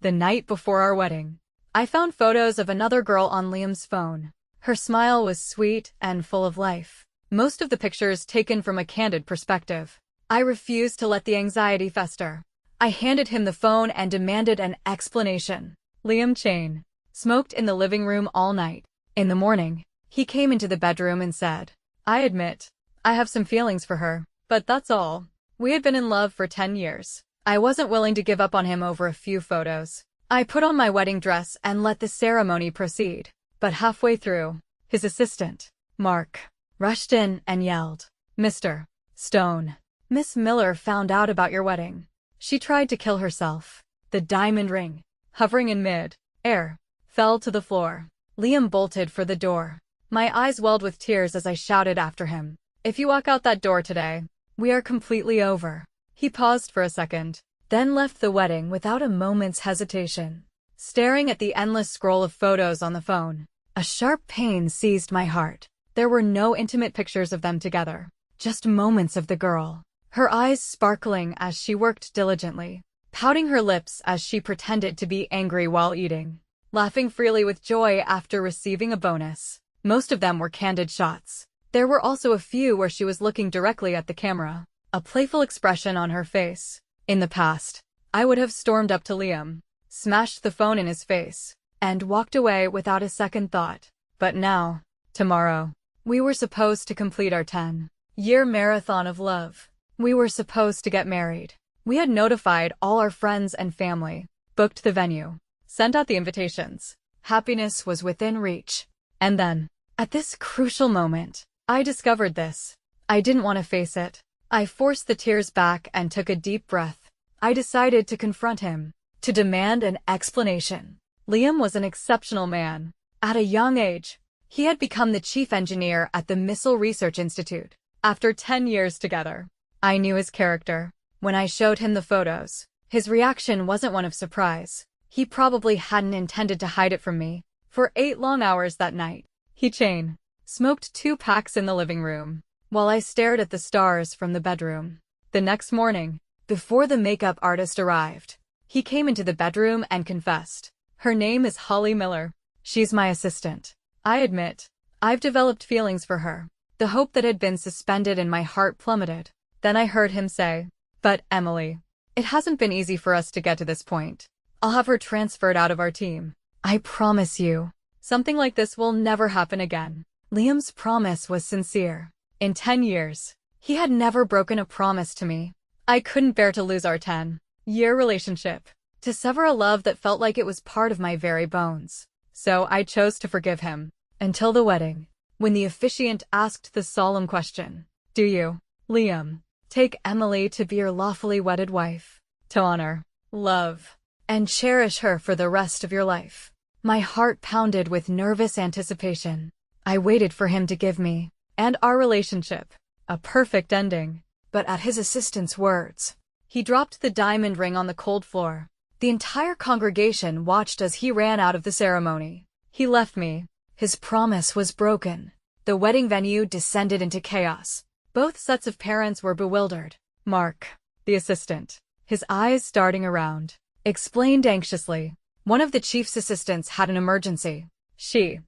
The night before our wedding, I found photos of another girl on Liam's phone. Her smile was sweet and full of life. Most of the pictures taken from a candid perspective. I refused to let the anxiety fester. I handed him the phone and demanded an explanation. Liam Chain smoked in the living room all night. In the morning, he came into the bedroom and said, "I admit, I have some feelings for her, but that's all. We had been in love for 10 years. I wasn't willing to give up on him over a few photos. I put on my wedding dress and let the ceremony proceed. But halfway through, his assistant, Mark, rushed in and yelled, 'Mr. Stone, Miss Miller found out about your wedding. She tried to kill herself.' The diamond ring, hovering in mid-air, fell to the floor. Liam bolted for the door. My eyes welled with tears as I shouted after him, 'If you walk out that door today, we are completely over.' He paused for a second, then left the wedding without a moment's hesitation. Staring at the endless scroll of photos on the phone, a sharp pain seized my heart. There were no intimate pictures of them together, just moments of the girl, her eyes sparkling as she worked diligently, pouting her lips as she pretended to be angry while eating, laughing freely with joy after receiving a bonus. Most of them were candid shots. There were also a few where she was looking directly at the camera, a playful expression on her face. In the past, I would have stormed up to Liam, smashed the phone in his face, and walked away without a second thought. But now, tomorrow, we were supposed to complete our 10-year marathon of love. We were supposed to get married. We had notified all our friends and family, booked the venue, sent out the invitations. Happiness was within reach. And then, at this crucial moment, I discovered this. I didn't want to face it. I forced the tears back and took a deep breath. I decided to confront him, to demand an explanation. Liam was an exceptional man. At a young age, he had become the chief engineer at the Missile Research Institute. After 10 years together, I knew his character. When I showed him the photos, his reaction wasn't one of surprise. He probably hadn't intended to hide it from me. For 8 long hours that night, he chain smoked 2 packs in the living room, while I stared at the stars from the bedroom. The next morning, before the makeup artist arrived, he came into the bedroom and confessed, "Her name is Holly Miller. She's my assistant. I admit, I've developed feelings for her." The hope that had been suspended in my heart plummeted. Then I heard him say, "But, Emily, it hasn't been easy for us to get to this point. I'll have her transferred out of our team. I promise you, something like this will never happen again." Liam's promise was sincere. In 10 years, he had never broken a promise to me. I couldn't bear to lose our 10-year relationship, to sever a love that felt like it was part of my very bones. So I chose to forgive him. Until the wedding, when the officiant asked the solemn question, "Do you, Liam, take Emily to be your lawfully wedded wife, to honor, love, and cherish her for the rest of your life?" My heart pounded with nervous anticipation. I waited for him to give me, and our relationship, a perfect ending. But at his assistant's words, he dropped the diamond ring on the cold floor. The entire congregation watched as he ran out of the ceremony. He left me. His promise was broken. The wedding venue descended into chaos. Both sets of parents were bewildered. Mark, the assistant, his eyes darting around, explained anxiously, "One of the chief's assistants had an emergency. She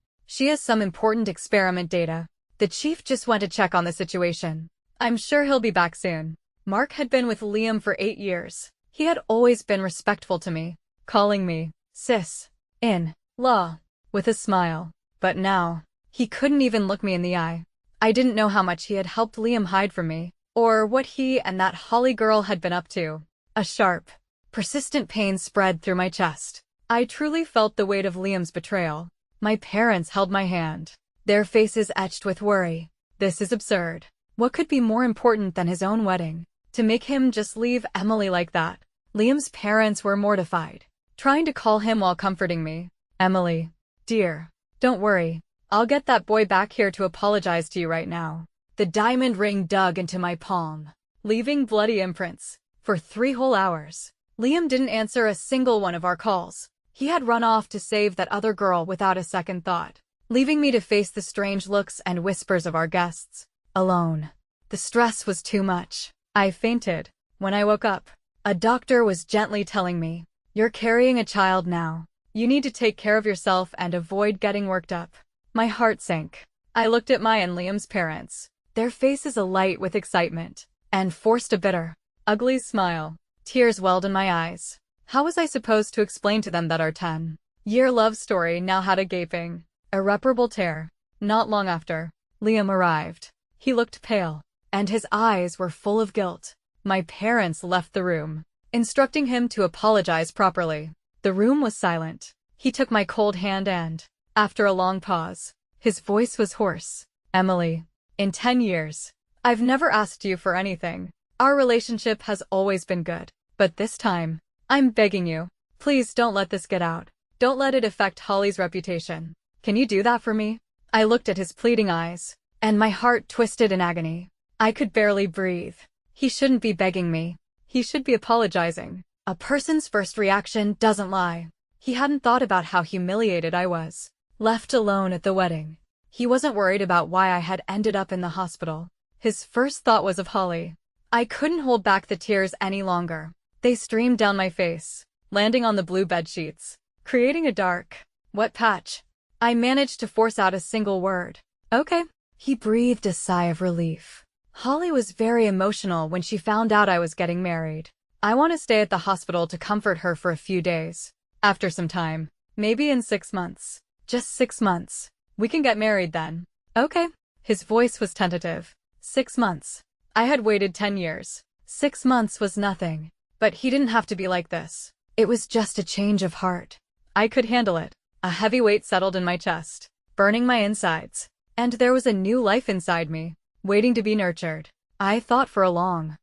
has some important experiment data. The chief just went to check on the situation. I'm sure he'll be back soon." Mark had been with Liam for 8 years. He had always been respectful to me, calling me sis-in-law with a smile. But now, he couldn't even look me in the eye. I didn't know how much he had helped Liam hide from me, or what he and that Holly girl had been up to. A sharp, persistent pain spread through my chest. I truly felt the weight of Liam's betrayal. My parents held my hand, their faces etched with worry. This is absurd. What could be more important than his own wedding? To make him just leave Emily like that? Liam's parents were mortified, trying to call him while comforting me. "Emily, dear, don't worry. I'll get that boy back here to apologize to you right now." The diamond ring dug into my palm, leaving bloody imprints. For 3 whole hours, Liam didn't answer a single one of our calls. He had run off to save that other girl without a second thought, leaving me to face the strange looks and whispers of our guests. Alone. The stress was too much. I fainted. When I woke up, a doctor was gently telling me, You're carrying a child now. You need to take care of yourself and avoid getting worked up. My heart sank. I looked at Maya and Liam's parents, their faces alight with excitement, and forced a bitter, ugly smile. Tears welled in my eyes. How was I supposed to explain to them that our 10-year love story now had a gaping, irreparable tear? Not long after, Liam arrived. He looked pale, and his eyes were full of guilt. My parents left the room, instructing him to apologize properly. The room was silent. He took my cold hand and, after a long pause, his voice was hoarse. Emily, in 10 years, I've never asked you for anything. Our relationship has always been good. But this time, I'm begging you, please don't let this get out. Don't let it affect Holly's reputation. Can you do that for me? I looked at his pleading eyes, and my heart twisted in agony. I could barely breathe. He shouldn't be begging me. He should be apologizing. A person's first reaction doesn't lie. He hadn't thought about how humiliated I was. Left alone at the wedding. He wasn't worried about why I had ended up in the hospital. His first thought was of Holly. I couldn't hold back the tears any longer. They streamed down my face, landing on the blue bedsheets, creating a dark, wet patch. I managed to force out a single word. Okay. He breathed a sigh of relief. Holly was very emotional when she found out I was getting married. I want to stay at the hospital to comfort her for a few days. After some time, maybe in 6 months. Just 6 months. We can get married then. Okay. His voice was tentative. 6 months. I had waited 10 years. 6 months was nothing. But he didn't have to be like this. It was just a change of heart. I could handle it. A heavy weight settled in my chest, burning my insides. And there was a new life inside me, waiting to be nurtured. I thought for a long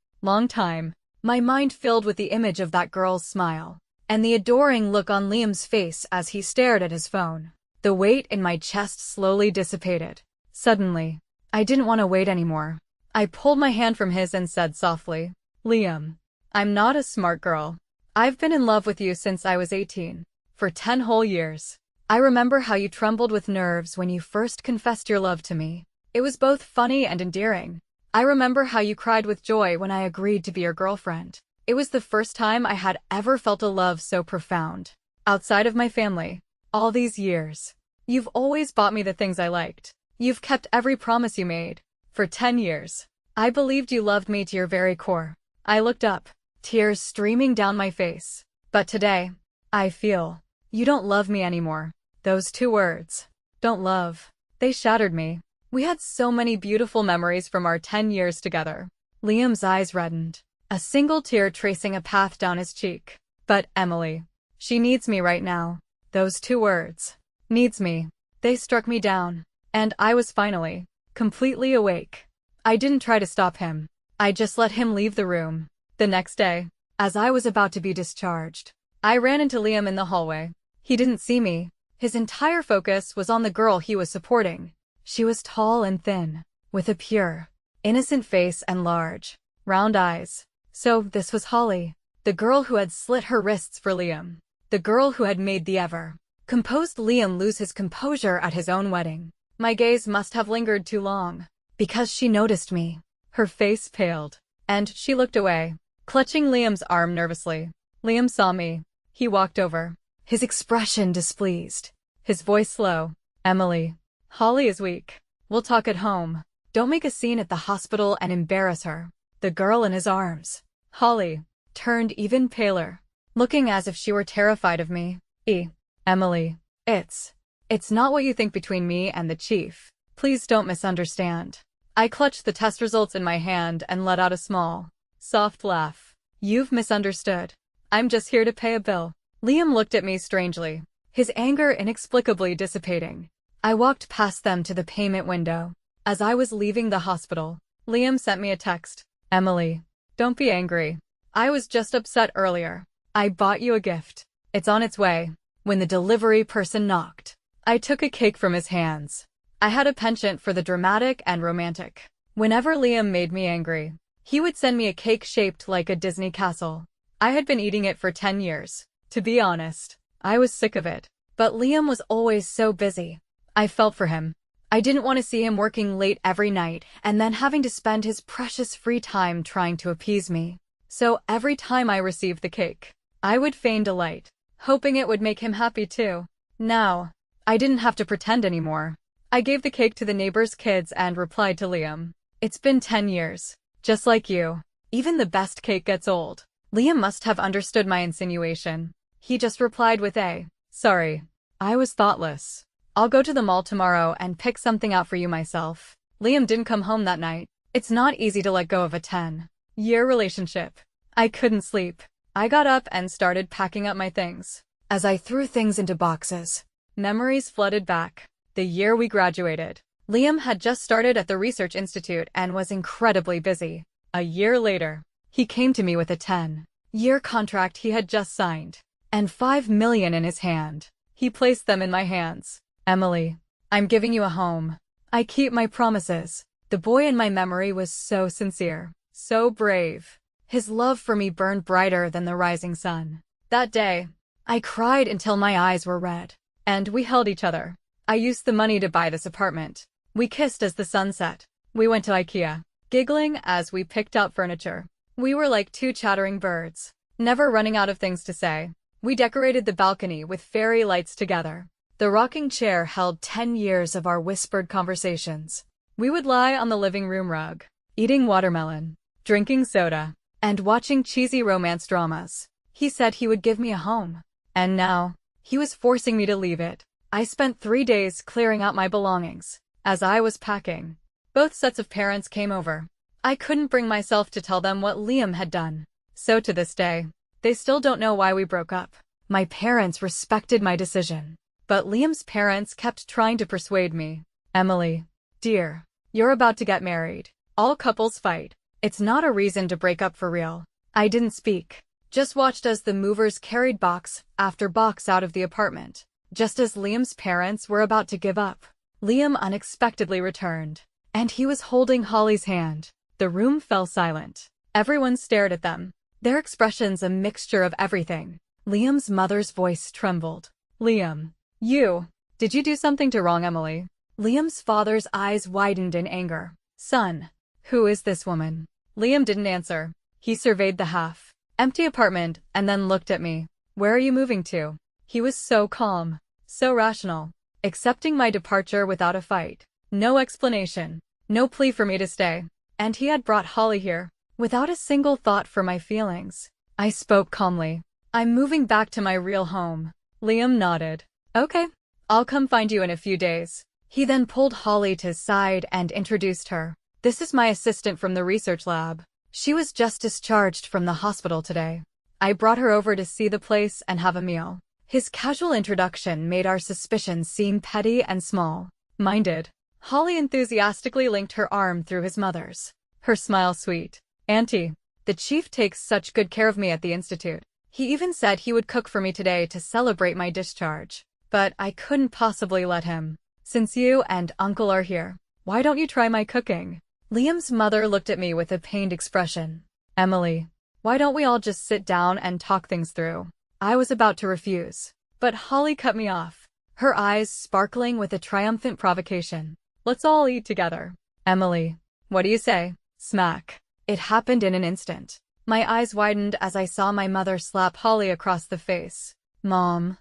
time, my mind filled with the image of that girl's smile, and the adoring look on Liam's face as he stared at his phone. The weight in my chest slowly dissipated. Suddenly, I didn't want to wait anymore. I pulled my hand from his and said softly, Liam, I'm not a smart girl. I've been in love with you since I was 18. For 10 whole years. I remember how you trembled with nerves when you first confessed your love to me. It was both funny and endearing. I remember how you cried with joy when I agreed to be your girlfriend. It was the first time I had ever felt a love so profound. Outside of my family. All these years. You've always bought me the things I liked. You've kept every promise you made. For 10 years. I believed you loved me to your very core. I looked up, tears streaming down my face. But today, I feel, you don't love me anymore. Those 2 words, don't love, they shattered me. We had so many beautiful memories from our 10 years together. Liam's eyes reddened, a single tear tracing a path down his cheek. But Emily, she needs me right now. Those 2 words, needs me, they struck me down. And I was finally, completely awake. I didn't try to stop him. I just let him leave the room. The next day, as I was about to be discharged, I ran into Liam in the hallway. He didn't see me. His entire focus was on the girl he was supporting. She was tall and thin, with a pure, innocent face and large, round eyes. So this was Holly, the girl who had slit her wrists for Liam, the girl who had made the ever-composed Liam lose his composure at his own wedding. My gaze must have lingered too long, because she noticed me. Her face paled, and she looked away, clutching Liam's arm nervously. Liam saw me. He walked over, his expression displeased, his voice slow. Emily, Holly is weak. We'll talk at home. Don't make a scene at the hospital and embarrass her. The girl in his arms, Holly, turned even paler, looking as if she were terrified of me. Emily, it's not what you think between me and the chief. Please don't misunderstand. I clutched the test results in my hand and let out a small, soft laugh. You've misunderstood. I'm just here to pay a bill. Liam looked at me strangely, his anger inexplicably dissipating. I walked past them to the payment window. As I was leaving the hospital, Liam sent me a text. Emily, don't be angry. I was just upset earlier. I bought you a gift. It's on its way. When the delivery person knocked, I took a cake from his hands. I had a penchant for the dramatic and romantic. Whenever Liam made me angry, he would send me a cake shaped like a Disney castle. I had been eating it for 10 years. To be honest, I was sick of it. But Liam was always so busy. I felt for him. I didn't want to see him working late every night and then having to spend his precious free time trying to appease me. So every time I received the cake, I would feign delight, hoping it would make him happy too. Now, I didn't have to pretend anymore. I gave the cake to the neighbor's kids and replied to Liam. It's been 10 years. Just like you. Even the best cake gets old. Liam must have understood my insinuation. He just replied with a, sorry. I was thoughtless. I'll go to the mall tomorrow and pick something out for you myself. Liam didn't come home that night. It's not easy to let go of a 10-year relationship. I couldn't sleep. I got up and started packing up my things. As I threw things into boxes, memories flooded back. The year we graduated. Liam had just started at the research institute and was incredibly busy. A year later, he came to me with a 10-year contract he had just signed, and $5 million in his hand. He placed them in my hands. Emily, I'm giving you a home. I keep my promises. The boy in my memory was so sincere, so brave. His love for me burned brighter than the rising sun. That day, I cried until my eyes were red, and we held each other. I used the money to buy this apartment. We kissed as the sun set. We went to IKEA, giggling as we picked out furniture. We were like two chattering birds, never running out of things to say. We decorated the balcony with fairy lights together. The rocking chair held 10 years of our whispered conversations. We would lie on the living room rug, eating watermelon, drinking soda, and watching cheesy romance dramas. He said he would give me a home. And now, he was forcing me to leave it. I spent 3 days clearing out my belongings. As I was packing, both sets of parents came over. I couldn't bring myself to tell them what Liam had done. So to this day, they still don't know why we broke up. My parents respected my decision, but Liam's parents kept trying to persuade me. Emily, dear, you're about to get married. All couples fight. It's not a reason to break up for real. I didn't speak, just watched as the movers carried box after box out of the apartment. Just as Liam's parents were about to give up, Liam unexpectedly returned, and he was holding Holly's hand. The room fell silent. Everyone stared at them, their expressions a mixture of everything. Liam's mother's voice trembled. Liam, did you do something to wrong Emily? Liam's father's eyes widened in anger. Son, who is this woman? Liam didn't answer. He surveyed the half-empty apartment and then looked at me. Where are you moving to? He was so calm, so rational, accepting my departure without a fight. No explanation, no plea for me to stay. And he had brought Holly here, without a single thought for my feelings. I spoke calmly. I'm moving back to my real home. Liam nodded. Okay, I'll come find you in a few days. He then pulled Holly to his side and introduced her. This is my assistant from the research lab. She was just discharged from the hospital today. I brought her over to see the place and have a meal. His casual introduction made our suspicions seem petty and small-minded. Holly enthusiastically linked her arm through his mother's, her smile sweet. Auntie, the chief takes such good care of me at the institute. He even said he would cook for me today to celebrate my discharge. But I couldn't possibly let him. Since you and Uncle are here, why don't you try my cooking? Liam's mother looked at me with a pained expression. Emily, why don't we all just sit down and talk things through? I was about to refuse, but Holly cut me off, her eyes sparkling with a triumphant provocation. Let's all eat together. Emily, what do you say? Smack. It happened in an instant. My eyes widened as I saw my mother slap Holly across the face. Mom,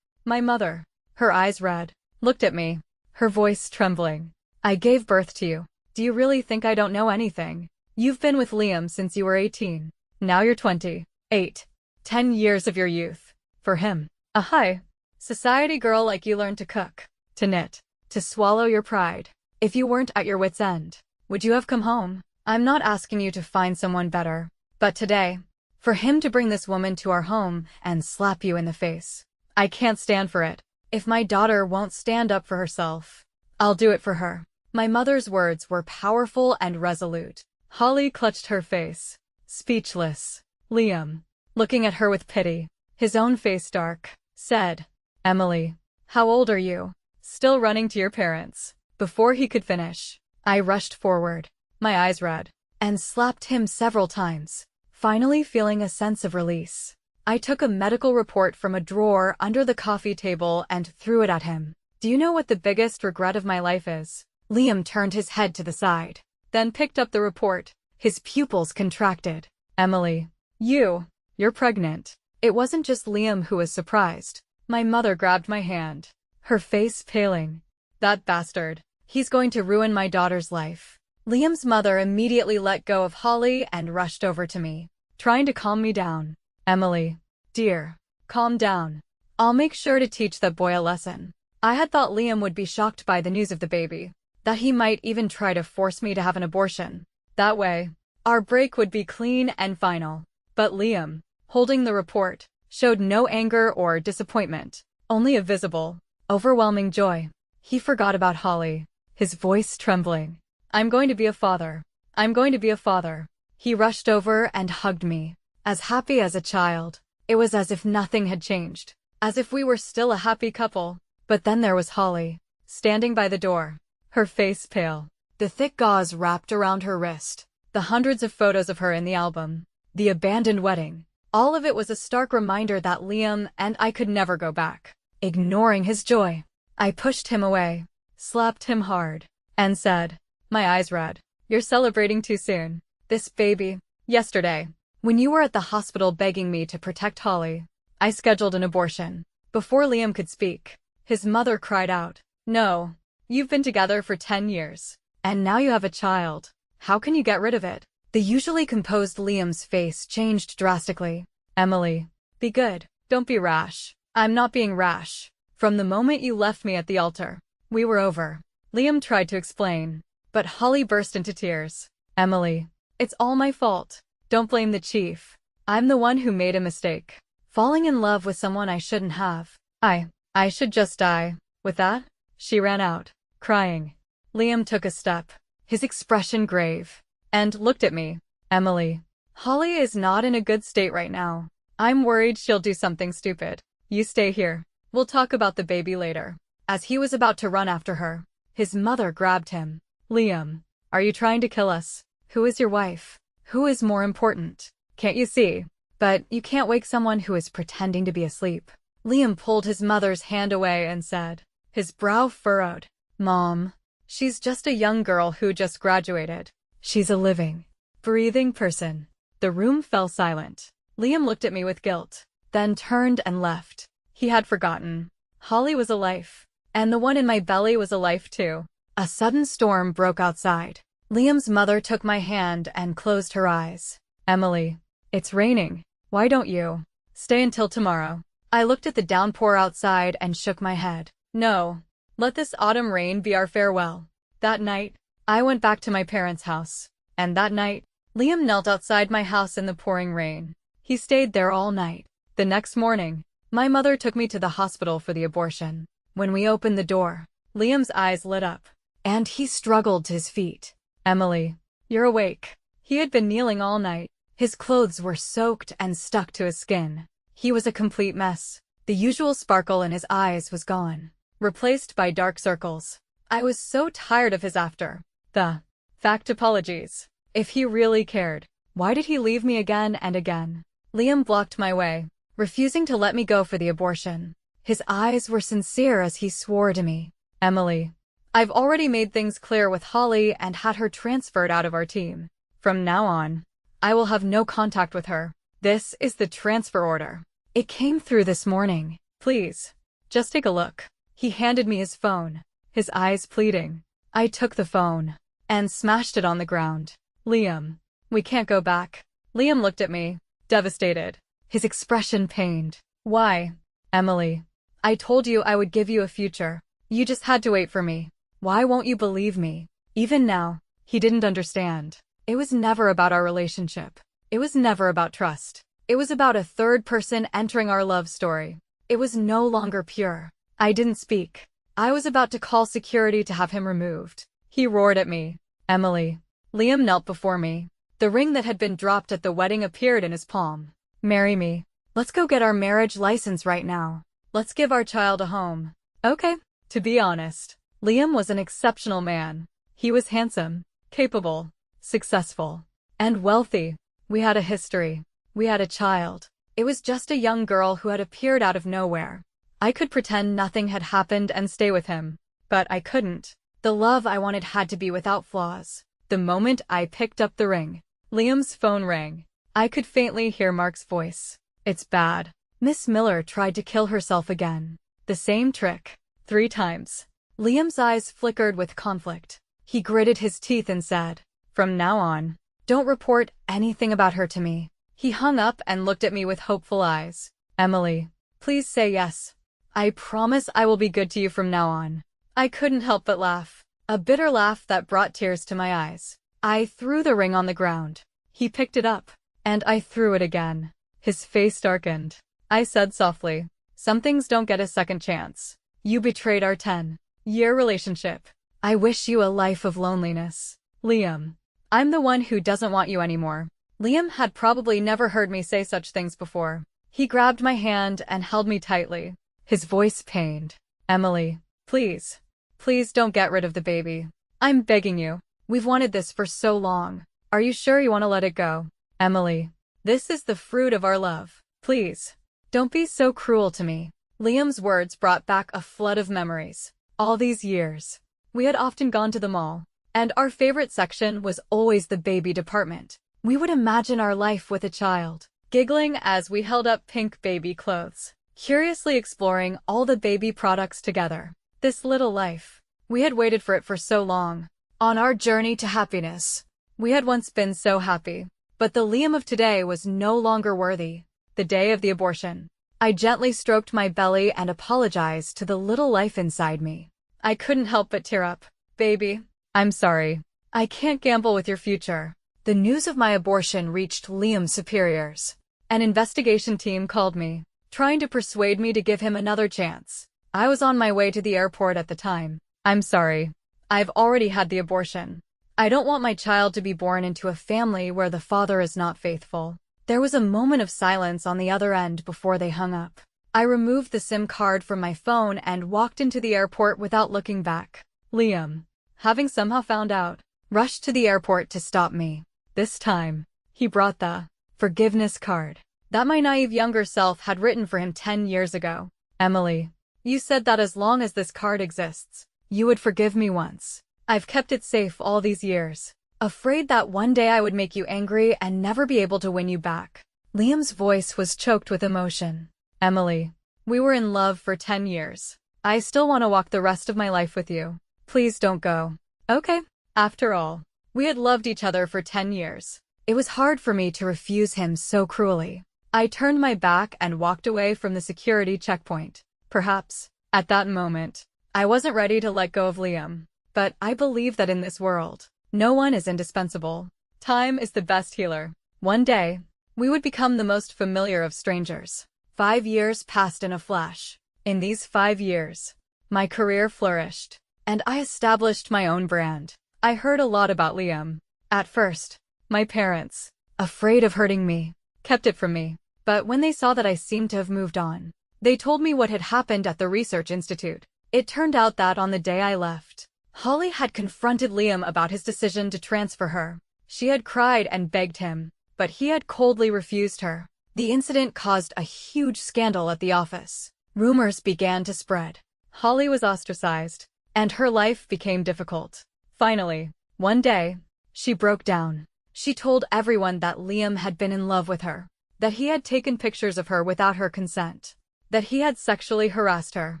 my mother, her eyes red, looked at me, her voice trembling. I gave birth to you. Do you really think I don't know anything? You've been with Liam since you were 18. Now you're 28. 10 years of your youth. For him. A high society girl like you learned to cook, to knit, to swallow your pride. If you weren't at your wit's end, would you have come home? I'm not asking you to find someone better. But today, for him to bring this woman to our home and slap you in the face, I can't stand for it. If my daughter won't stand up for herself, I'll do it for her. My mother's words were powerful and resolute. Holly clutched her face, speechless. Liam, looking at her with pity, his own face dark, said, Emily, how old are you? Still running to your parents? Before he could finish, I rushed forward, my eyes red, and slapped him several times, finally feeling a sense of release. I took a medical report from a drawer under the coffee table and threw it at him. Do you know what the biggest regret of my life is? Liam turned his head to the side, then picked up the report. His pupils contracted. Emily, you're pregnant. It wasn't just Liam who was surprised. My mother grabbed my hand, her face paling. That bastard. He's going to ruin my daughter's life. Liam's mother immediately let go of Holly and rushed over to me, trying to calm me down. Emily, dear, calm down. I'll make sure to teach that boy a lesson. I had thought Liam would be shocked by the news of the baby, that he might even try to force me to have an abortion. That way, our break would be clean and final. But Liam, holding the report, showed no anger or disappointment, only a visible, overwhelming joy. He forgot about Holly, his voice trembling. I'm going to be a father. I'm going to be a father. He rushed over and hugged me, as happy as a child. It was as if nothing had changed, as if we were still a happy couple. But then there was Holly, standing by the door, her face pale, the thick gauze wrapped around her wrist, the hundreds of photos of her in the album, the abandoned wedding. All of it was a stark reminder that Liam and I could never go back. Ignoring his joy, I pushed him away, slapped him hard, and said, my eyes red, you're celebrating too soon. This baby. Yesterday, when you were at the hospital begging me to protect Holly, I scheduled an abortion. Before Liam could speak, his mother cried out, no, you've been together for 10 years, and now you have a child. How can you get rid of it? The usually composed Liam's face changed drastically. Emily, be good. Don't be rash. I'm not being rash. From the moment you left me at the altar, we were over. Liam tried to explain, but Holly burst into tears. Emily, it's all my fault. Don't blame the chief. I'm the one who made a mistake, falling in love with someone I shouldn't have. I should just die. With that, she ran out, crying. Liam took a step, his expression grave, and looked at me. Emily, Holly is not in a good state right now. I'm worried she'll do something stupid. You stay here. We'll talk about the baby later. As he was about to run after her, his mother grabbed him. Liam, are you trying to kill us? Who is your wife? Who is more important? Can't you see? But you can't wake someone who is pretending to be asleep. Liam pulled his mother's hand away and said, his brow furrowed, Mom, she's just a young girl who just graduated. She's a living, breathing person. The room fell silent. Liam looked at me with guilt, then turned and left. He had forgotten. Holly was a life, and the one in my belly was a life too. A sudden storm broke outside. Liam's mother took my hand and closed her eyes. Emily, it's raining. Why don't you stay until tomorrow? I looked at the downpour outside and shook my head. No, let this autumn rain be our farewell. That night, I went back to my parents' house, and that night, Liam knelt outside my house in the pouring rain. He stayed there all night. The next morning, my mother took me to the hospital for the abortion. When we opened the door, Liam's eyes lit up, and he struggled to his feet. Emily, you're awake. He had been kneeling all night. His clothes were soaked and stuck to his skin. He was a complete mess. The usual sparkle in his eyes was gone, replaced by dark circles. I was so tired of his after the fact apologies. If he really cared, why did he leave me again and again? Liam blocked my way, refusing to let me go for the abortion. His eyes were sincere as he swore to me. Emily, I've already made things clear with Holly and had her transferred out of our team. From now on, I will have no contact with her. This is the transfer order. It came through this morning. Please, just take a look. He handed me his phone, his eyes pleading. I took the phone and smashed it on the ground. Liam, we can't go back. Liam looked at me, devastated, his expression pained. Why? Emily, I told you I would give you a future. You just had to wait for me. Why won't you believe me? Even now, he didn't understand. It was never about our relationship. It was never about trust. It was about a third person entering our love story. It was no longer pure. I didn't speak. I was about to call security to have him removed. He roared at me. Emily. Liam knelt before me. The ring that had been dropped at the wedding appeared in his palm. Marry me. Let's go get our marriage license right now. Let's give our child a home. Okay. To be honest, Liam was an exceptional man. He was handsome, capable, successful, and wealthy. We had a history. We had a child. It was just a young girl who had appeared out of nowhere. I could pretend nothing had happened and stay with him, but I couldn't. The love I wanted had to be without flaws. The moment I picked up the ring, Liam's phone rang. I could faintly hear Mark's voice. It's bad. Miss Miller tried to kill herself again. The same trick. 3 times. Liam's eyes flickered with conflict. He gritted his teeth and said, "From now on, don't report anything about her to me." He hung up and looked at me with hopeful eyes. "Emily, please say yes. I promise I will be good to you from now on." I couldn't help but laugh. A bitter laugh that brought tears to my eyes. I threw the ring on the ground. He picked it up, and I threw it again. His face darkened. I said softly, "Some things don't get a second chance. You betrayed our 10-year relationship. I wish you a life of loneliness. Liam, I'm the one who doesn't want you anymore." Liam had probably never heard me say such things before. He grabbed my hand and held me tightly. His voice pained. "Emily, please, please don't get rid of the baby. I'm begging you. We've wanted this for so long. Are you sure you want to let it go? Emily, this is the fruit of our love. Please, don't be so cruel to me." Liam's words brought back a flood of memories. All these years, we had often gone to the mall, and our favorite section was always the baby department. We would imagine our life with a child, giggling as we held up pink baby clothes, curiously exploring all the baby products together. This little life. We had waited for it for so long. On our journey to happiness, we had once been so happy. But the Liam of today was no longer worthy. The day of the abortion. I gently stroked my belly and apologized to the little life inside me. I couldn't help but tear up. "Baby, I'm sorry. I can't gamble with your future." The news of my abortion reached Liam's superiors. An investigation team called me, trying to persuade me to give him another chance. I was on my way to the airport at the time. "I'm sorry. I've already had the abortion. I don't want my child to be born into a family where the father is not faithful." There was a moment of silence on the other end before they hung up. I removed the SIM card from my phone and walked into the airport without looking back. Liam, having somehow found out, rushed to the airport to stop me. This time, he brought the forgiveness card that my naive younger self had written for him 10 years ago. "Emily, you said that as long as this card exists, you would forgive me once. I've kept it safe all these years, afraid that one day I would make you angry and never be able to win you back." Liam's voice was choked with emotion. "Emily, we were in love for 10 years. I still want to walk the rest of my life with you. Please don't go." Okay. After all, we had loved each other for 10 years. It was hard for me to refuse him so cruelly. I turned my back and walked away from the security checkpoint. Perhaps, at that moment, I wasn't ready to let go of Liam. But I believe that in this world, no one is indispensable. Time is the best healer. One day, we would become the most familiar of strangers. 5 years passed in a flash. In these 5 years, my career flourished, and I established my own brand. I heard a lot about Liam. At first, my parents, afraid of hurting me, kept it from me. But when they saw that I seemed to have moved on, they told me what had happened at the research institute. It turned out that on the day I left, Holly had confronted Liam about his decision to transfer her. She had cried and begged him, but he had coldly refused her. The incident caused a huge scandal at the office. Rumors began to spread. Holly was ostracized, and her life became difficult. Finally, one day, she broke down. She told everyone that Liam had been in love with her, that he had taken pictures of her without her consent, that he had sexually harassed her.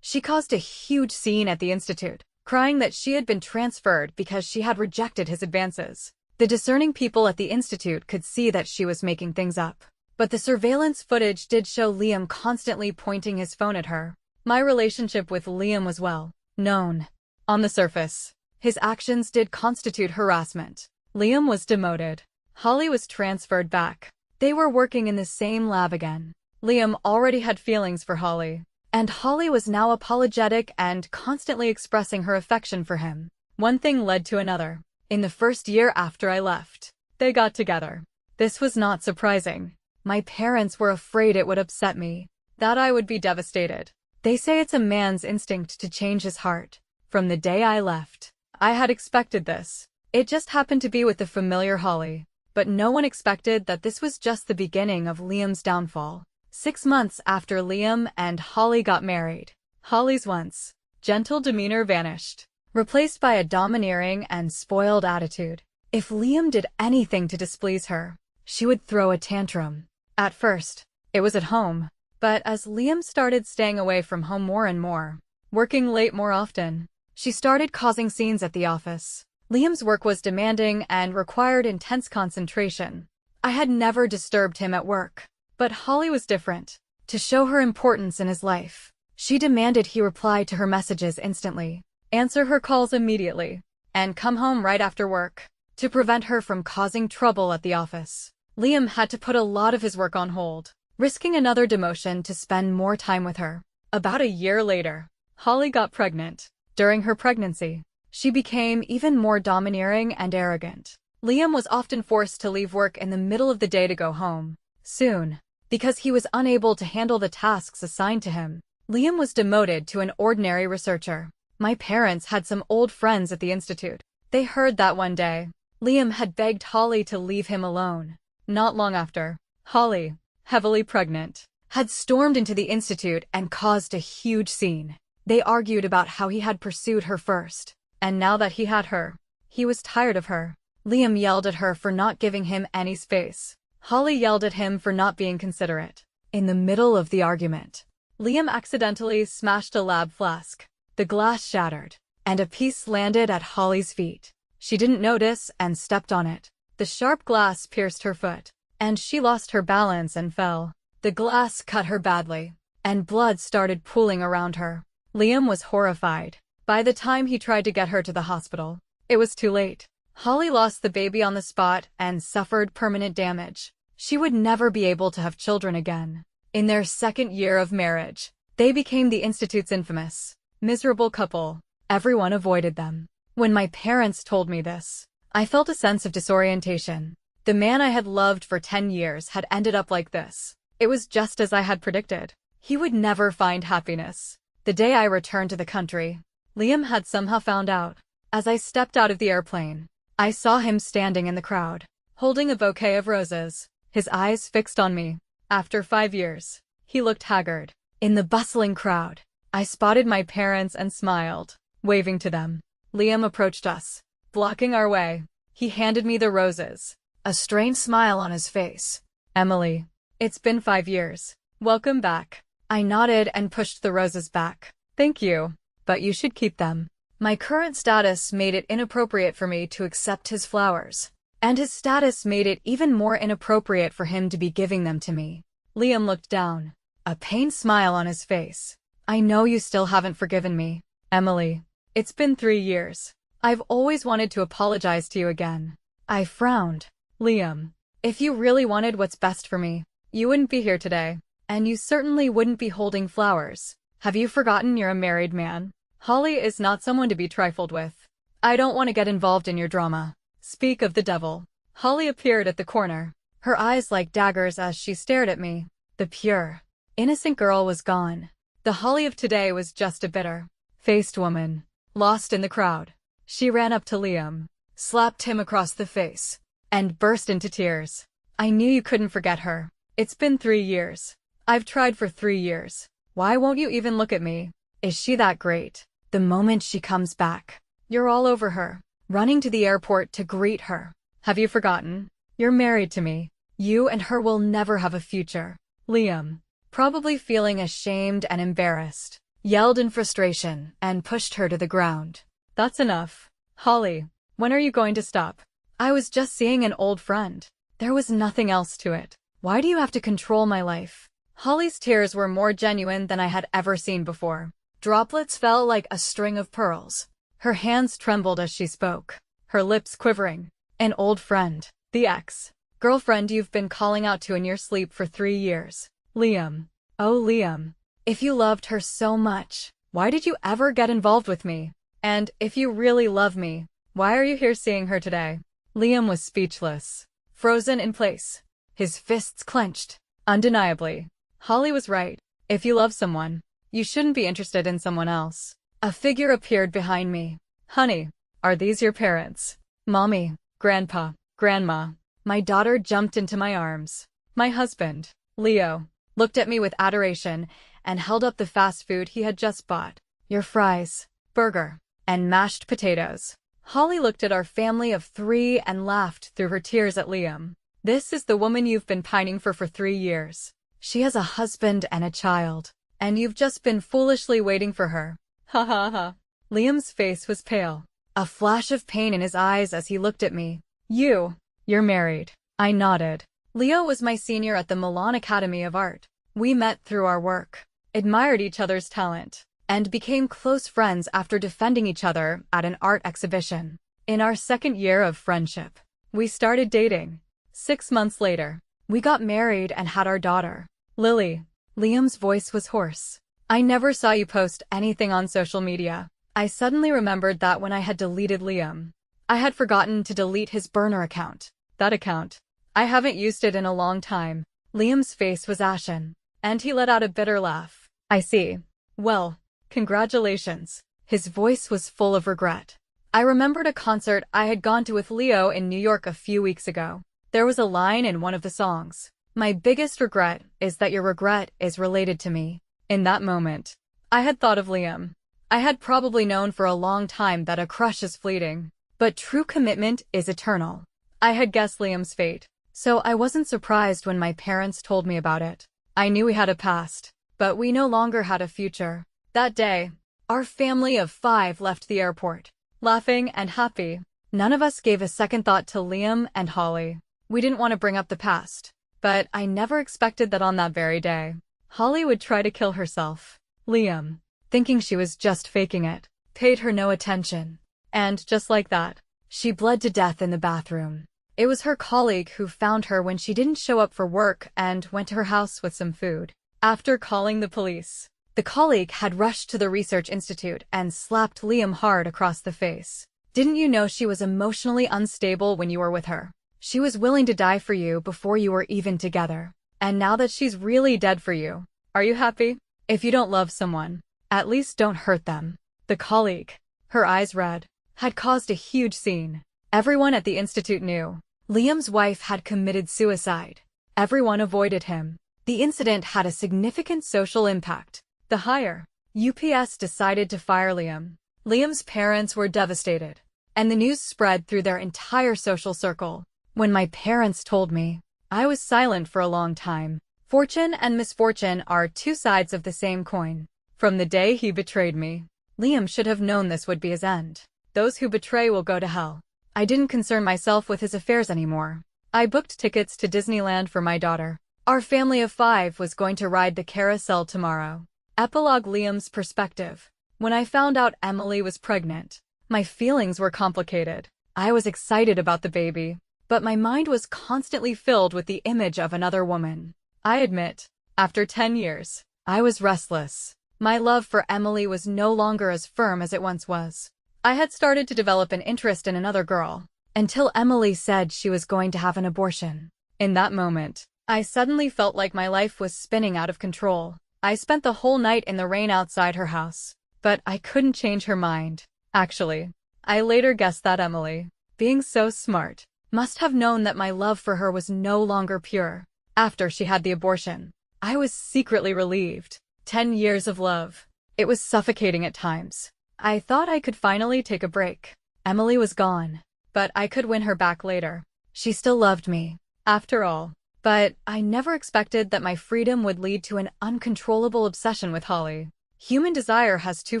She caused a huge scene at the institute, crying that she had been transferred because she had rejected his advances. The discerning people at the institute could see that she was making things up. But the surveillance footage did show Liam constantly pointing his phone at her. My relationship with Liam was well known. On the surface, his actions did constitute harassment. Liam was demoted. Holly was transferred back. They were working in the same lab again. Liam already had feelings for Holly, and Holly was now apologetic and constantly expressing her affection for him. One thing led to another. In the first year after I left, they got together. This was not surprising. My parents were afraid it would upset me, that I would be devastated. They say it's a man's instinct to change his heart. From the day I left, I had expected this. It just happened to be with the familiar Holly. But no one expected that this was just the beginning of Liam's downfall. 6 months after Liam and Holly got married, Holly's once gentle demeanor vanished, replaced by a domineering and spoiled attitude. If Liam did anything to displease her, she would throw a tantrum. At first, it was at home, But as Liam started staying away from home more and more, working late more often, she started causing scenes at the office. Liam's work was demanding and required intense concentration. I had never disturbed him at work. But Holly was different. To show her importance in his life, she demanded he reply to her messages instantly, answer her calls immediately, and come home right after work. To prevent her from causing trouble at the office, Liam had to put a lot of his work on hold, risking another demotion to spend more time with her. About a year later, Holly got pregnant. During her pregnancy, she became even more domineering and arrogant. Liam was often forced to leave work in the middle of the day to go home. Soon, because he was unable to handle the tasks assigned to him, Liam was demoted to an ordinary researcher. My parents had some old friends at the institute. They heard that one day, Liam had begged Holly to leave him alone. Not long after, Holly, heavily pregnant, had stormed into the institute and caused a huge scene. They argued about how he had pursued her first, and now that he had her, he was tired of her. Liam yelled at her for not giving him any space. Holly yelled at him for not being considerate. In the middle of the argument, Liam accidentally smashed a lab flask. The glass shattered, and a piece landed at Holly's feet. She didn't notice and stepped on it. The sharp glass pierced her foot, and she lost her balance and fell. The glass cut her badly, and blood started pooling around her. Liam was horrified. By the time he tried to get her to the hospital, it was too late. Holly lost the baby on the spot and suffered permanent damage. She would never be able to have children again. In their second year of marriage, they became the institute's infamous, miserable couple. Everyone avoided them. When my parents told me this, I felt a sense of disorientation. The man I had loved for 10 years had ended up like this. It was just as I had predicted. He would never find happiness. The day I returned to the country, Liam had somehow found out. As I stepped out of the airplane, I saw him standing in the crowd, holding a bouquet of roses, his eyes fixed on me. After 5 years, he looked haggard. In the bustling crowd, I spotted my parents and smiled, waving to them. Liam approached us, blocking our way. He handed me the roses, a strained smile on his face. "Emily, it's been 5 years. Welcome back." I nodded and pushed the roses back. "Thank you, but you should keep them." My current status made it inappropriate for me to accept his flowers, and his status made it even more inappropriate for him to be giving them to me. Liam looked down, a pained smile on his face. "I know you still haven't forgiven me, Emily. It's been 3 years. I've always wanted to apologize to you again." I frowned. "Liam, if you really wanted what's best for me, you wouldn't be here today, and you certainly wouldn't be holding flowers. Have you forgotten you're a married man? Holly is not someone to be trifled with. I don't want to get involved in your drama." Speak of the devil. Holly appeared at the corner, her eyes like daggers as she stared at me. The pure, innocent girl was gone. The Holly of today was just a bitter-faced woman, lost in the crowd. She ran up to Liam, slapped him across the face, and burst into tears. "I knew you couldn't forget her. It's been 3 years. I've tried for 3 years. Why won't you even look at me? Is she that great? The moment she comes back, you're all over her, running to the airport to greet her. Have you forgotten? You're married to me. You and her will never have a future." Liam, probably feeling ashamed and embarrassed, yelled in frustration and pushed her to the ground. "That's enough. Holly, when are you going to stop? I was just seeing an old friend. There was nothing else to it. Why do you have to control my life?" Holly's tears were more genuine than I had ever seen before. Droplets fell like a string of pearls. Her hands trembled as she spoke, her lips quivering. "An old friend. The ex-girlfriend you've been calling out to in your sleep for 3 years. Liam. Oh, Liam. If you loved her so much, why did you ever get involved with me? And if you really love me, why are you here seeing her today?" Liam was speechless, frozen in place, his fists clenched. Undeniably, Holly was right. If you love someone, you shouldn't be interested in someone else. A figure appeared behind me. "Honey, are these your parents?" "Mommy, Grandpa, Grandma." My daughter jumped into my arms. My husband, Leo, looked at me with adoration and held up the fast food he had just bought. "Your fries, burger, and mashed potatoes." Holly looked at our family of 3 and laughed through her tears at Liam. "This is the woman you've been pining for 3 years. She has a husband and a child, and you've just been foolishly waiting for her. Ha ha ha. Liam's face was pale, a flash of pain in his eyes as he looked at me. You're married. I nodded. Leo was my senior at the Milan Academy of Art. We met through our work, admired each other's talent, and became close friends after defending each other at an art exhibition. In our second year of friendship, we started dating. 6 months later, we got married and had our daughter, Lily. Liam's voice was hoarse. I never saw you post anything on social media. I suddenly remembered that when I had deleted Liam, I had forgotten to delete his burner account. That account. I haven't used it in a long time. Liam's face was ashen, and he let out a bitter laugh. I see. Well, congratulations. His voice was full of regret. I remembered a concert I had gone to with Leo in New York a few weeks ago. There was a line in one of the songs. My biggest regret is that your regret is related to me. In that moment, I had thought of Liam. I had probably known for a long time that a crush is fleeting, but true commitment is eternal. I had guessed Liam's fate, so I wasn't surprised when my parents told me about it. I knew we had a past, but we no longer had a future. That day, our family of 5 left the airport, laughing and happy. None of us gave a second thought to Liam and Holly. We didn't want to bring up the past, but I never expected that on that very day, Holly would try to kill herself. Liam, thinking she was just faking it, paid her no attention. And just like that, she bled to death in the bathroom. It was her colleague who found her when she didn't show up for work and went to her house with some food. After calling the police, the colleague had rushed to the research institute and slapped Liam hard across the face. Didn't you know she was emotionally unstable when you were with her? She was willing to die for you before you were even together. And now that she's really dead for you, are you happy? If you don't love someone, at least don't hurt them. The colleague, her eyes red, had caused a huge scene. Everyone at the institute knew. Liam's wife had committed suicide. Everyone avoided him. The incident had a significant social impact. The higher UPS decided to fire Liam. Liam's parents were devastated, and the news spread through their entire social circle. When my parents told me, I was silent for a long time. Fortune and misfortune are 2 sides of the same coin. From the day he betrayed me, Liam should have known this would be his end. Those who betray will go to hell. I didn't concern myself with his affairs anymore. I booked tickets to Disneyland for my daughter. Our family of 5 was going to ride the carousel tomorrow. Epilogue. Liam's perspective. When I found out Emily was pregnant, my feelings were complicated. I was excited about the baby, but my mind was constantly filled with the image of another woman. I admit, after 10 years, I was restless. My love for Emily was no longer as firm as it once was. I had started to develop an interest in another girl, until Emily said she was going to have an abortion. In that moment, I suddenly felt like my life was spinning out of control. I spent the whole night in the rain outside her house, but I couldn't change her mind. Actually, I later guessed that Emily, being so smart, must have known that my love for her was no longer pure. After she had the abortion, I was secretly relieved. 10 years of love. It was suffocating at times. I thought I could finally take a break. Emily was gone, but I could win her back later. She still loved me, after all. But I never expected that my freedom would lead to an uncontrollable obsession with Holly. Human desire has 2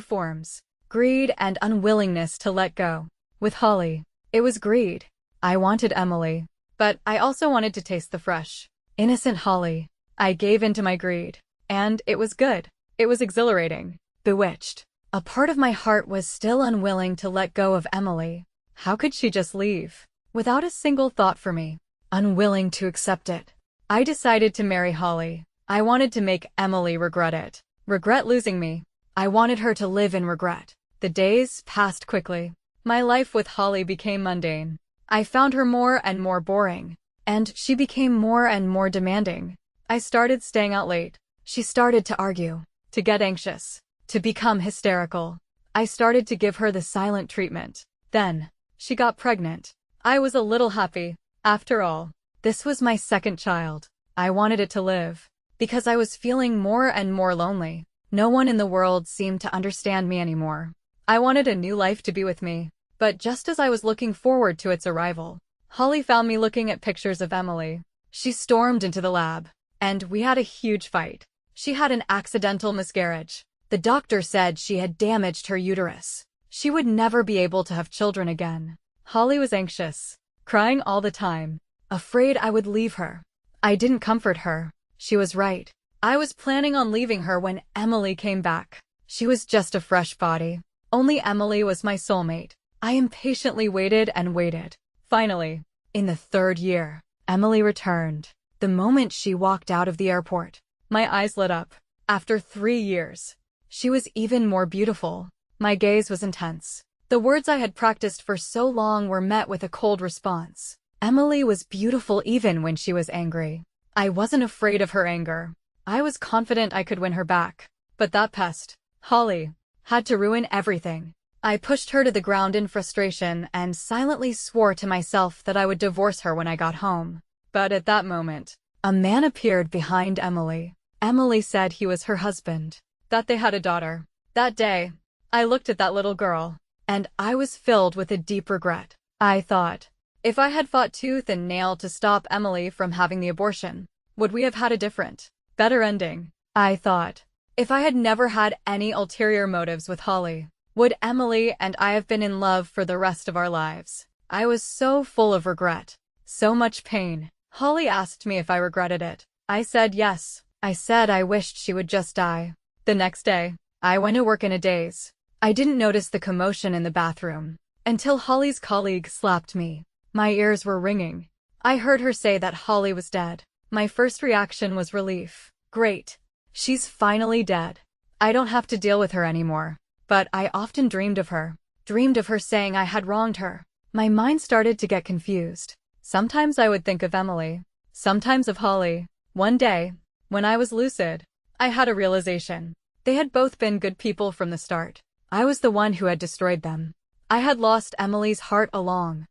forms: greed and unwillingness to let go. With Holly, it was greed. I wanted Emily, but I also wanted to taste the fresh, innocent Holly. I gave in to my greed, and it was good. It was exhilarating, bewitched. A part of my heart was still unwilling to let go of Emily. How could she just leave, without a single thought for me? Unwilling to accept it, I decided to marry Holly. I wanted to make Emily regret it. Regret losing me. I wanted her to live in regret. The days passed quickly. My life with Holly became mundane. I found her more and more boring, and she became more and more demanding. I started staying out late. She started to argue, to get anxious, to become hysterical. I started to give her the silent treatment. Then, she got pregnant. I was a little happy. After all, this was my second child. I wanted it to live, because I was feeling more and more lonely. No one in the world seemed to understand me anymore. I wanted a new life to be with me. But just as I was looking forward to its arrival, Holly found me looking at pictures of Emily. She stormed into the lab, and we had a huge fight. She had an accidental miscarriage. The doctor said she had damaged her uterus. She would never be able to have children again. Holly was anxious, crying all the time, afraid I would leave her. I didn't comfort her. She was right. I was planning on leaving her when Emily came back. She was just a fresh body. Only Emily was my soulmate. I impatiently waited and waited. Finally, in the 3rd year, Emily returned. The moment she walked out of the airport, my eyes lit up. After 3 years, she was even more beautiful. My gaze was intense. The words I had practiced for so long were met with a cold response. Emily was beautiful even when she was angry. I wasn't afraid of her anger. I was confident I could win her back. But that pest, Holly, had to ruin everything. I pushed her to the ground in frustration and silently swore to myself that I would divorce her when I got home. But at that moment, a man appeared behind Emily. Emily said he was her husband, that they had a daughter. That day, I looked at that little girl, and I was filled with a deep regret. I thought, if I had fought tooth and nail to stop Emily from having the abortion, would we have had a different, better ending? I thought, if I had never had any ulterior motives with Holly, would Emily and I have been in love for the rest of our lives? I was so full of regret, so much pain. Holly asked me if I regretted it. I said yes. I said I wished she would just die. The next day, I went to work in a daze. I didn't notice the commotion in the bathroom until Holly's colleague slapped me. My ears were ringing. I heard her say that Holly was dead. My first reaction was relief. Great. She's finally dead. I don't have to deal with her anymore. But I often dreamed of her saying I had wronged her. My mind started to get confused. Sometimes I would think of Emily, sometimes of Holly. One day, when I was lucid, I had a realization. They had both been good people from the start. I was the one who had destroyed them. I had lost Emily's heart a long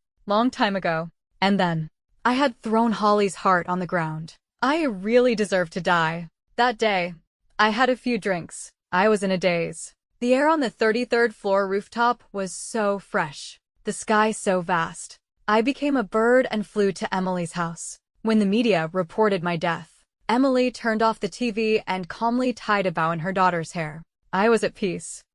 time ago. And then, I had thrown Holly's heart on the ground. I really deserved to die. That day, I had a few drinks. I was in a daze. The air on the 33rd floor rooftop was so fresh. The sky so vast. I became a bird and flew to Emily's house. When the media reported my death, Emily turned off the TV and calmly tied a bow in her daughter's hair. I was at peace.